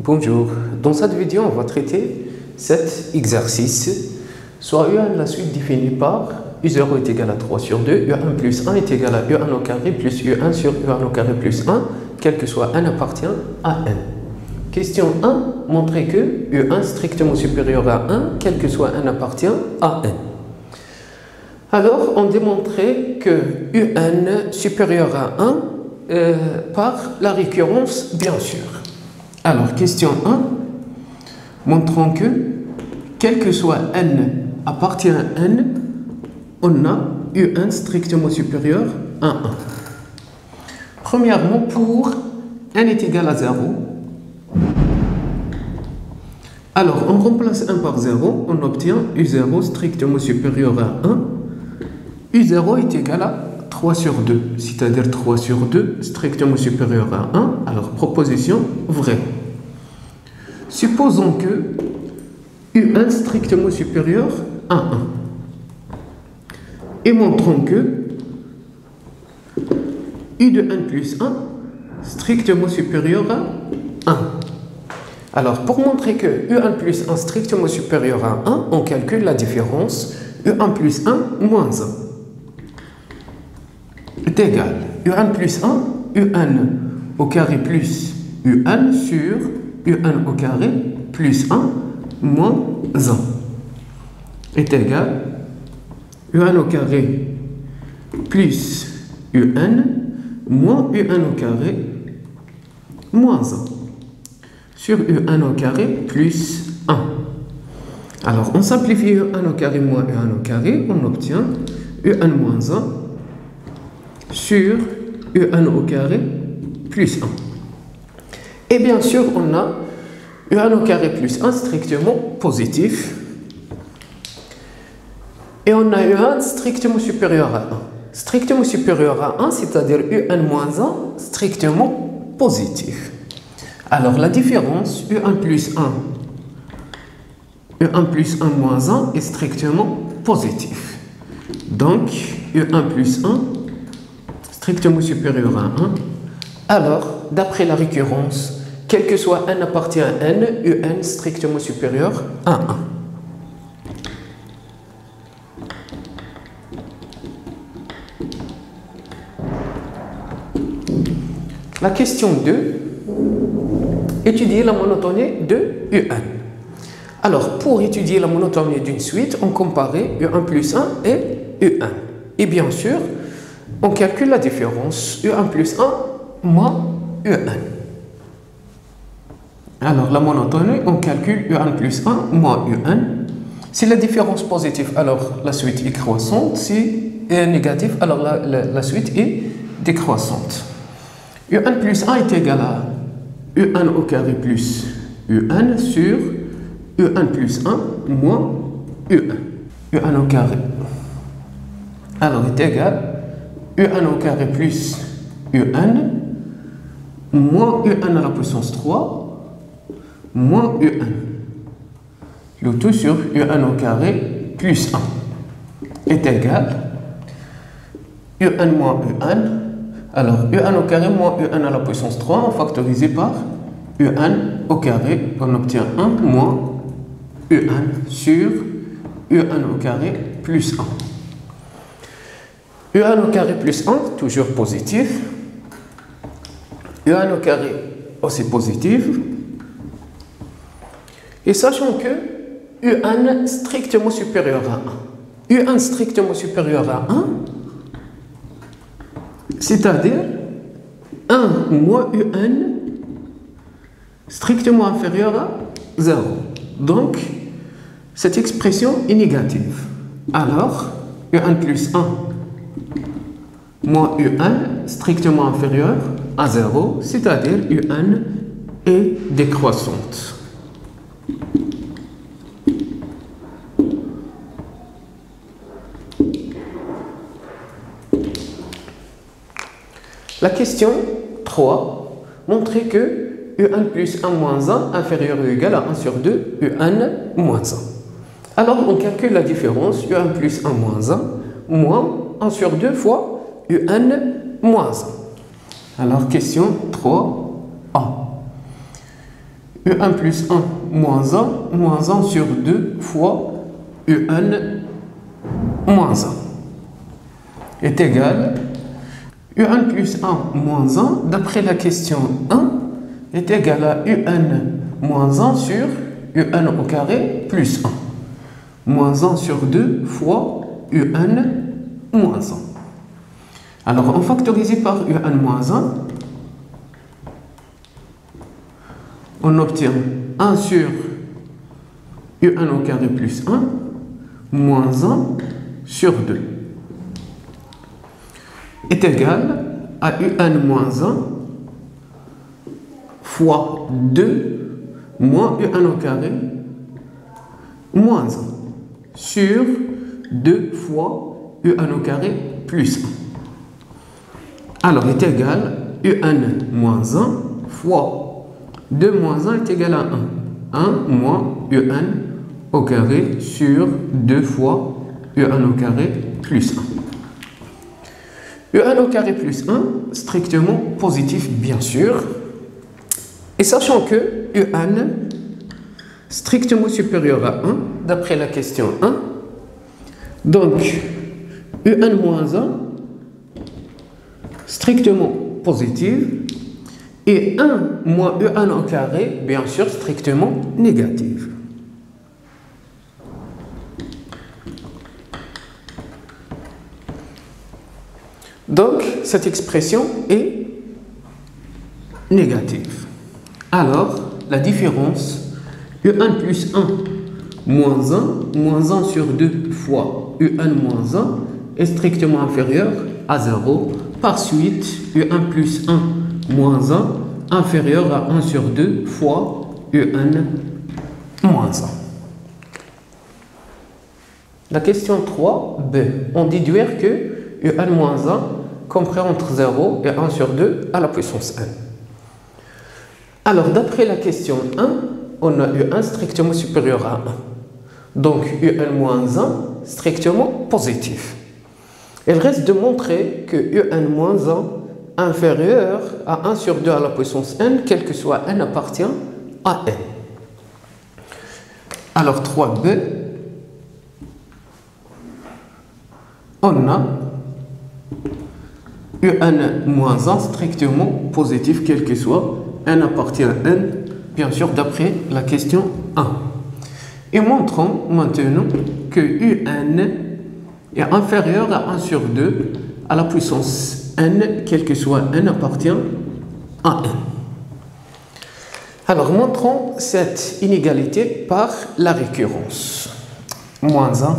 Bonjour, dans cette vidéo on va traiter cet exercice, soit U1 la suite définie par U0 est égal à 3 sur 2, U1 plus 1 est égal à U1 au carré plus U1 sur U1 au carré plus 1, quel que soit n appartient à n. Question 1, montrer que U1 strictement supérieur à 1, quel que soit n appartient à n. Alors, on démontrait que UN supérieur à 1 par la récurrence, bien sûr. Alors, question 1, montrons que, quel que soit n appartient à n, on a UN strictement supérieur à 1. Premièrement, pour n est égal à 0, alors on remplace 1 par 0, on obtient U0 strictement supérieur à 1. U0 est égal à 3 sur 2, c'est-à-dire 3 sur 2 strictement supérieur à 1, alors proposition vraie. Supposons que U1 strictement supérieur à 1. Et montrons que U de 1 plus 1 strictement supérieur à 1. Alors pour montrer que U1 plus 1 strictement supérieur à 1, on calcule la différence U1 plus 1 moins 1. Est égal U1 plus 1, UN au carré plus UN sur UN au carré plus 1 moins 1 est égal UN au carré plus UN moins UN au carré moins 1 sur UN au carré plus 1. Alors on simplifie UN au carré moins UN au carré, on obtient UN moins 1 sur UN au carré plus 1. Et bien sûr, on a UN au carré plus 1 strictement positif. Et on a UN strictement supérieur à 1. Strictement supérieur à 1, c'est-à-dire UN moins 1 strictement positif. Alors la différence UN plus 1, UN plus 1 moins 1 est strictement positif. Donc UN plus 1 strictement supérieur à 1. Alors, d'après la récurrence, quel que soit n appartient à n, UN strictement supérieur à 1. La question 2, étudier la monotonie de UN. Alors, pour étudier la monotonie d'une suite, on comparait U1 plus 1 et UN. Et bien sûr, on calcule la différence U1 plus 1 moins UN. Alors, la monotonie, on calcule U1 plus 1 moins UN. Si la différence positive, alors la suite est croissante. Si elle est négative, alors la suite est décroissante. UN plus 1 est égal à UN au carré plus UN sur UN plus 1 moins UN. UN au carré, alors, est égal UN au carré plus UN moins UN à la puissance 3 moins UN. Le tout sur UN au carré plus 1 est égal UN moins UN. Alors, UN au carré moins UN à la puissance 3, on factorise par UN au carré, on obtient 1 moins UN sur UN au carré plus 1. UN au carré plus 1, toujours positif. UN au carré aussi positif. Et sachant que UN strictement supérieur à 1. UN strictement supérieur à 1, c'est-à-dire 1 moins UN strictement inférieur à 0. Donc, cette expression est négative. Alors, UN plus 1 moins UN strictement inférieur à 0, c'est-à-dire UN est décroissante. La question 3, montrer que UN plus 1 moins 1 inférieur ou égal à 1 sur 2 UN moins 1. Alors on calcule la différence UN plus 1 moins 1 moins 1 sur 2 fois UN moins 1. Alors question 3A. U1 plus 1 moins 1 sur 2 fois U1 moins 1 est égal U1 plus 1 moins 1, d'après la question 1, est égal à UN moins 1 sur UN au carré plus 1. Moins 1 sur 2 fois UN moins 1. Alors, on factorise par UN moins 1. On obtient 1 sur UN au carré plus 1 moins 1 sur 2 est égal à UN moins 1 fois 2 moins UN au carré moins 1 sur 2 fois UN au carré plus 1. Alors, est égal UN moins 1 fois 2 moins 1 est égal à 1. 1 moins UN au carré sur 2 fois UN au carré plus 1. UN au carré plus 1, strictement positif bien sûr. Et sachant que UN strictement supérieur à 1, d'après la question 1, donc UN moins 1 strictement positif et 1 moins UN au carré, bien sûr, strictement négatif. Donc, cette expression est négative. Alors, la différence UN plus 1 moins 1 sur 2 fois UN moins 1 est strictement inférieur à 0. Par suite, UN plus 1 moins 1 inférieur à 1 sur 2 fois UN moins 1. La question 3b. On déduire que UN moins 1 comprend entre 0 et 1 sur 2 à la puissance n. Alors, d'après la question 1, on a UN strictement supérieur à 1. Donc, UN moins 1 strictement positif. Il reste de montrer que UN moins 1 inférieur à 1 sur 2 à la puissance n, quel que soit n appartient à n. Alors, 3b, on a UN moins 1 strictement positif, quel que soit n appartient à n, bien sûr, d'après la question 1. Et montrons maintenant que UN est inférieur à 1 sur 2 à la puissance n, quel que soit n appartient à n. Alors, montrons cette inégalité par la récurrence. Moins 1.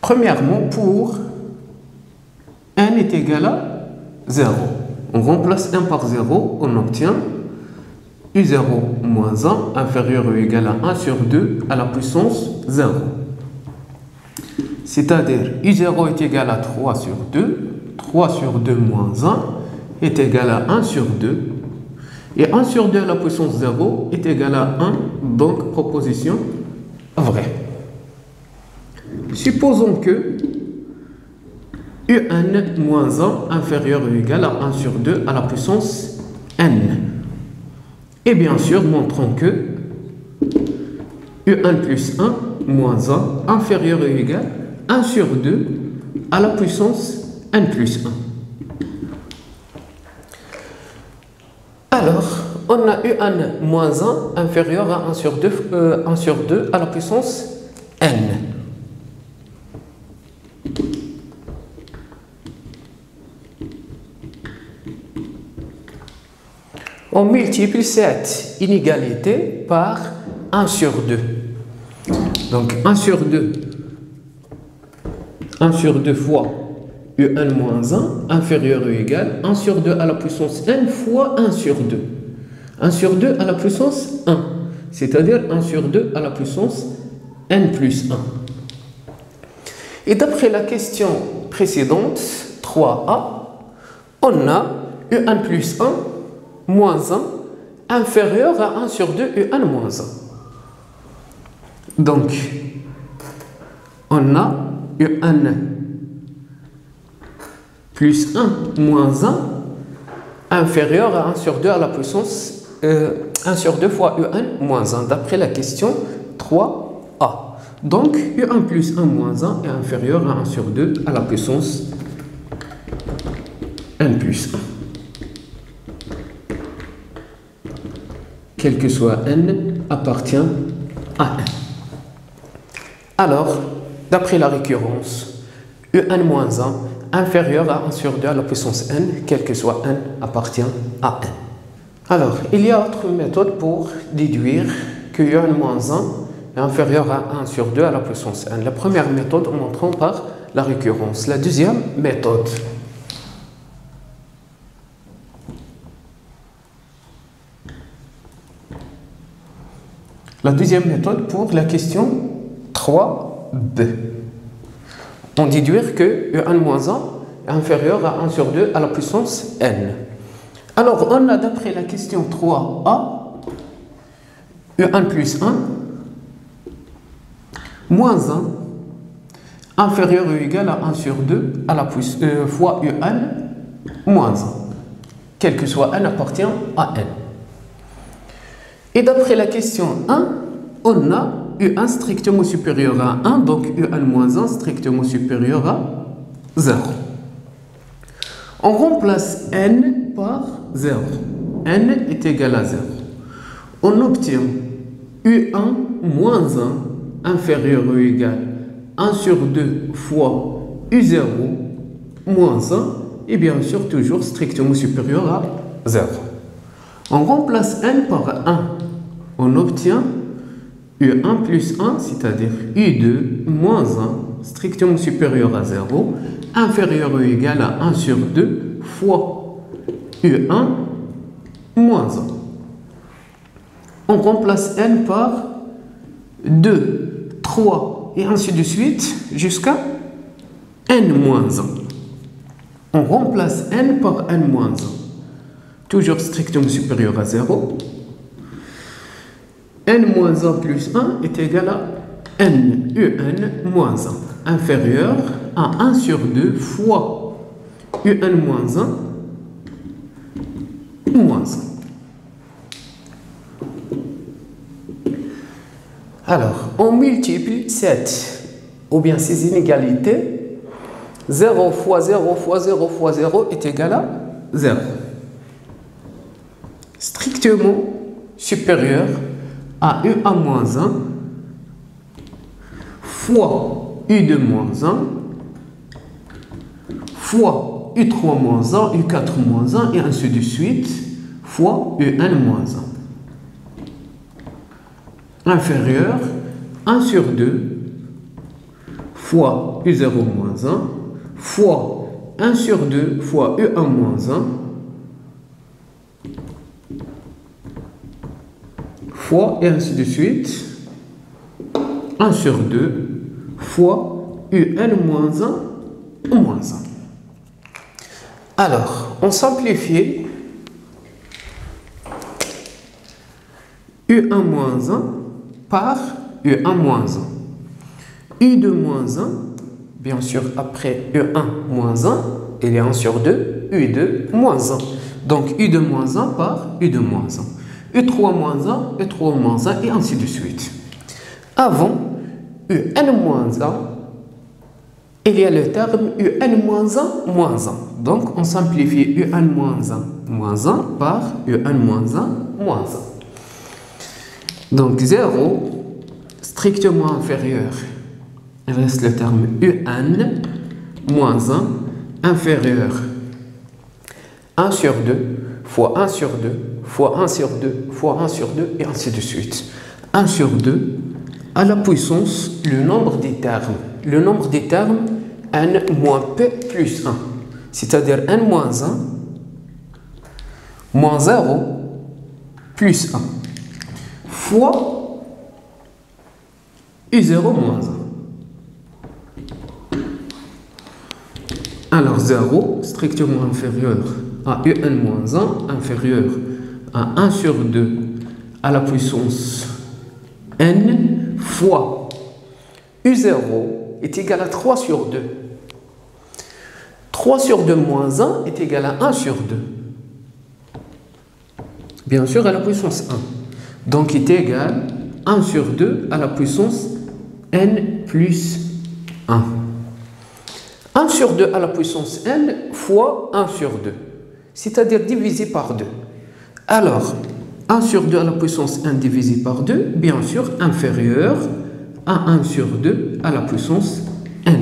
Premièrement, pour n est égal à 0. On remplace 1 par 0, on obtient U0 moins 1 inférieur ou égal à 1 sur 2 à la puissance 0. C'est-à-dire U0 est égal à 3 sur 2, 3 sur 2 moins 1 est égal à 1 sur 2, et 1 sur 2 à la puissance 0 est égal à 1, donc proposition vraie. Supposons que UN moins 1 inférieur ou égal à 1 sur 2 à la puissance n. Et bien sûr, montrons que UN plus 1 moins 1 inférieur ou égal à 1 sur 2 à la puissance n plus 1. Alors, on a UN moins 1 inférieur à 1 sur 2 à la puissance n. On multiplie cette inégalité par 1 sur 2. Donc 1 sur 2 fois UN moins 1 inférieur ou égal 1 sur 2 à la puissance n fois 1 sur 2. 1 sur 2 à la puissance 1, c'est-à-dire 1 sur 2 à la puissance n plus 1. Et d'après la question précédente, 3a, on a UN plus 1 moins 1 inférieur à 1 sur 2 UN moins 1. Donc, on a UN plus 1 moins 1 inférieur à 1 sur 2 à la puissance 1 sur 2 fois U1 moins 1, d'après la question 3a. Donc, U1 plus 1 moins 1 est inférieur à 1 sur 2 à la puissance n plus 1. Quel que soit n appartient à n. Alors, d'après la récurrence, U1 moins 1 inférieur à 1 sur 2 à la puissance n, quel que soit n appartient à n. Alors, il y a autre méthode pour déduire que U1 moins 1 est inférieur à 1 sur 2 à la puissance n. La première méthode en montrant par la récurrence. La deuxième méthode. La deuxième méthode pour la question 3b. On déduire que U1 moins 1 est inférieur à 1 sur 2 à la puissance n. Alors, on a d'après la question 3a, U1 plus 1 moins 1 inférieur ou égal à 1 sur 2 à la fois U1 moins 1, quel que soit n appartient à n. Et d'après la question 1, on a U1 strictement supérieur à 1, donc U1 moins 1 strictement supérieur à 0. On remplace n par 0. n est égal à 0. On obtient U1 moins 1 inférieur ou égal à 1 sur 2 fois U0 moins 1 et bien sûr toujours strictement supérieur à 0. On remplace n par 1. On obtient U1 plus 1, c'est-à-dire U2 moins 1 strictement supérieur à 0 inférieur ou égal à 1 sur 2 fois U1 moins 1. On remplace n par 2, 3 et ainsi de suite jusqu'à n moins 1. On remplace n par n moins 1. Toujours strictement supérieur à 0. n moins 1 plus 1 est égal à n un moins 1 inférieur à 1 sur 2 fois un moins 1 moins 1. Alors, on multiplie 7 ou bien ces inégalités. 0 fois 0 fois 0 fois 0 est égal à 0. Strictement supérieur à U1 moins 1 fois U2 moins 1 fois U3 moins 1, U4 moins 1 et ainsi de suite fois U1 moins 1. Inférieur 1 sur 2 fois U0 moins 1 fois 1 sur 2 fois U1 moins 1 fois et ainsi de suite 1 sur 2 fois UN moins 1 moins 1. Alors, on simplifie U1 moins 1 par U1 moins 1. U2 moins 1, bien sûr, après U1 moins 1, il y a 1 sur 2, U2 moins 1. Donc, U2 moins 1 par U2 moins 1. U3 moins 1, U3 moins 1 et ainsi de suite. Avant UN moins 1, il y a le terme UN moins 1 moins 1. Donc, on simplifie UN moins 1 moins 1 par UN moins 1 moins 1. Donc, 0 strictement inférieur. Il reste le terme UN moins 1 inférieur 1 sur 2 fois 1 sur 2 fois 1 sur 2 fois 1 sur 2 et ainsi de suite. 1 sur 2 à la puissance le nombre des termes. Le nombre des termes n moins p plus 1. C'est-à-dire n moins 1 moins 0 plus 1 fois U0 moins 1. Alors 0 strictement inférieur à UN moins 1 inférieur à 1 sur 2 à la puissance n fois U0 est égal à 3 sur 2. 3 sur 2 moins 1 est égal à 1 sur 2. Bien sûr, à la puissance 1. Donc, est égal 1 sur 2 à la puissance n plus 1. 1 sur 2 à la puissance n fois 1 sur 2, c'est-à-dire divisé par 2. Alors, 1 sur 2 à la puissance n divisé par 2, bien sûr, inférieur à 1 sur 2 à la puissance n.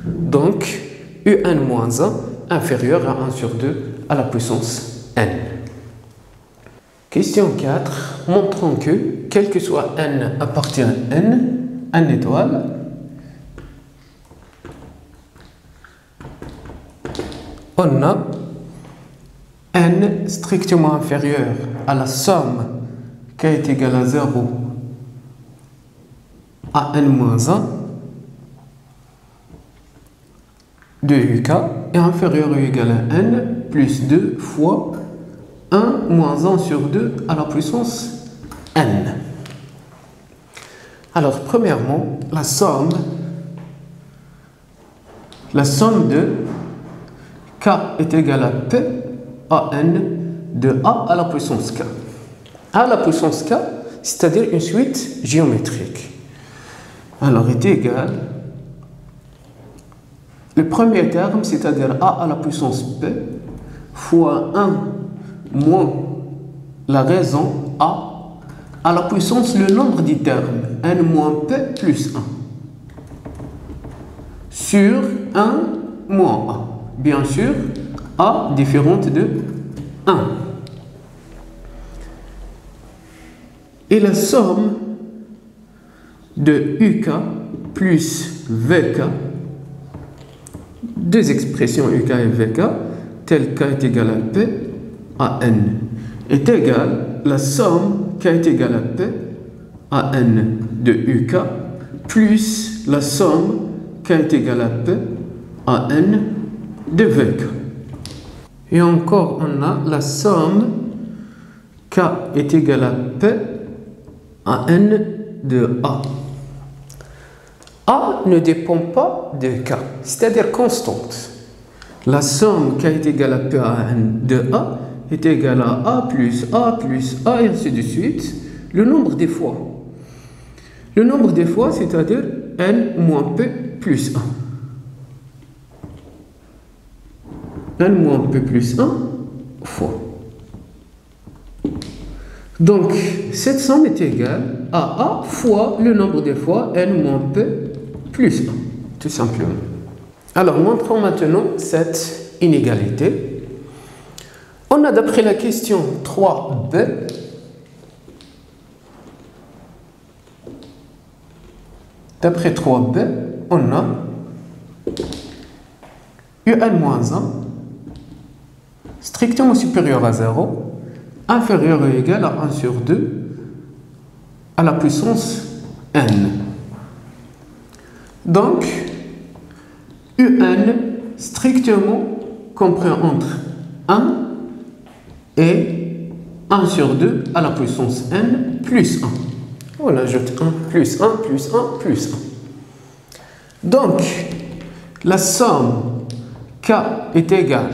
Donc, un moins 1 inférieur à 1 sur 2 à la puissance n. Question 4. Montrons que, quel que soit n appartient à n étoile, on a n strictement inférieur à la somme k est égale à 0 à n moins 1 de uk est inférieur ou égal à n plus 2 fois 1 moins 1 sur 2 à la puissance n. Alors, premièrement, la somme de k est égale à p à n de a à la puissance k. A à la puissance k, c'est-à-dire une suite géométrique. Alors, est égal, le premier terme, c'est-à-dire a à la puissance p, fois 1 moins la raison a à la puissance le nombre des termes n moins p plus 1 sur 1 moins a. Bien sûr, a différente de 1. Et la somme de uk plus vk, deux expressions uk et vk, telles k est égal à p à n, est égale la somme k est égale à p à n de uk plus la somme k est égale à p à n de vk. Et encore, on a la somme k est égale à p à n de a. A ne dépend pas de k, c'est-à-dire constante. La somme k est égale à p à n de a est égale à a plus a et ainsi de suite, le nombre des fois. Le nombre des fois, c'est-à-dire n moins p plus 1. n moins p plus 1 fois. Donc, cette somme est égale à a fois le nombre des fois n moins p plus 1, tout simplement. Alors, montrons maintenant cette inégalité. On a, d'après la question 3b, d'après 3b, on a un moins 1 strictement supérieur à 0, inférieur ou égal à 1 sur 2 à la puissance n. Donc, un strictement compris entre 1 et 1 sur 2 à la puissance n plus 1. On ajoute 1 plus 1 plus 1 plus 1. Donc, la somme k est égale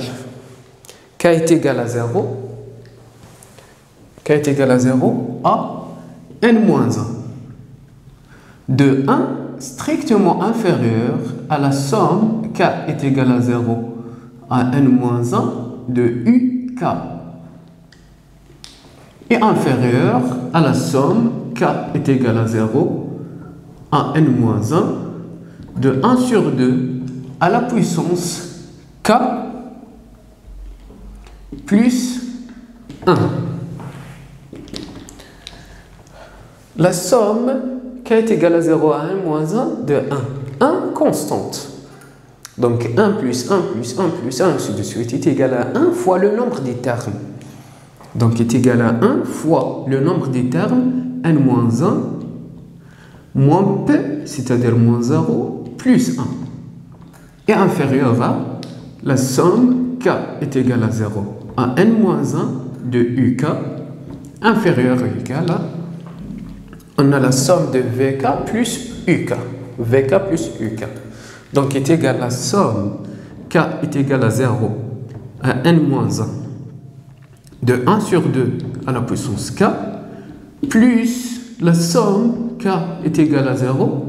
à 0, k est égal à 0 à n moins 1 de 1 strictement inférieur à la somme k est égal à 0 à n moins 1 de uk et inférieur à la somme k est égal à 0 à n moins 1 de 1 sur 2 à la puissance k plus 1. La somme k est égale à 0 à 1 moins 1 de 1. 1 constante. Donc 1 plus 1 plus 1 plus 1, ainsi de suite, est égal à 1 fois le nombre des termes. Donc est égal à 1 fois le nombre des termes n moins 1 moins p, c'est-à-dire moins 0, plus 1. Et inférieur à la somme k est égal à 0 à n moins 1 de uk inférieur ou égal à, on a la somme de vk plus uk. vk plus uk. Donc est égal à la somme k est égal à 0 à n moins 1 de 1 sur 2 à la puissance k, plus la somme k est égale à 0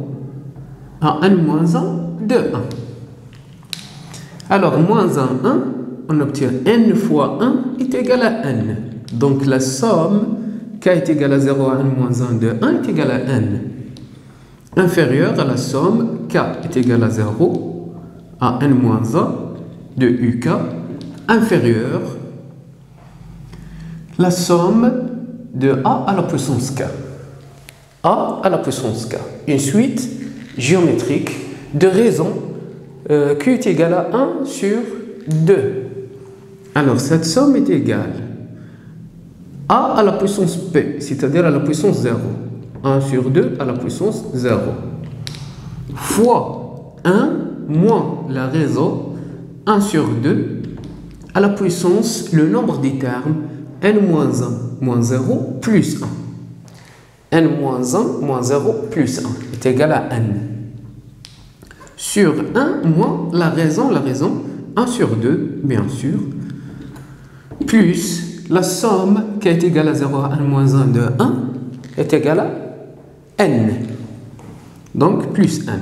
à n moins 1 de 1. Alors, moins 1, 1, on obtient n fois 1 est égal à n. Donc, la somme k est égale à 0 à n moins 1 de 1 est égale à n. Inférieure à la somme k est égale à 0 à n moins 1 de uk, inférieure la somme de a à la puissance k. A à la puissance k. Une suite géométrique de raisons q est égal à 1 sur 2. Alors, cette somme est égale a à la puissance p, c'est-à-dire à la puissance 0. 1 sur 2 à la puissance 0. Fois 1 moins la raison 1 sur 2 à la puissance, le nombre des termes n moins 1 moins 0 plus 1. n moins 1 moins 0 plus 1 est égal à n. Sur 1 moins la raison 1 sur 2, bien sûr, plus la somme qui est égale à 0 à n moins 1 de 1 est égale à n. Donc, plus n.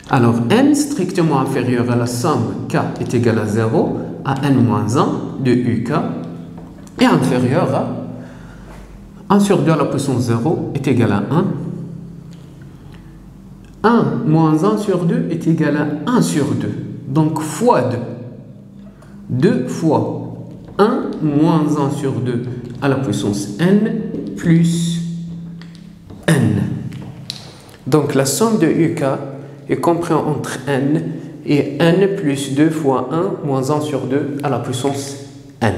Alors, n strictement inférieur à la somme k est égale à 0 à n moins 1 de uk et inférieur à 1 sur 2 à la puissance 0 est égal à 1. 1 moins 1 sur 2 est égal à 1 sur 2. Donc, fois 2. 2 fois 1 moins 1 sur 2 à la puissance n plus n. Donc, la somme de uk est comprise entre n et n plus 2 fois 1 moins 1 sur 2 à la puissance n.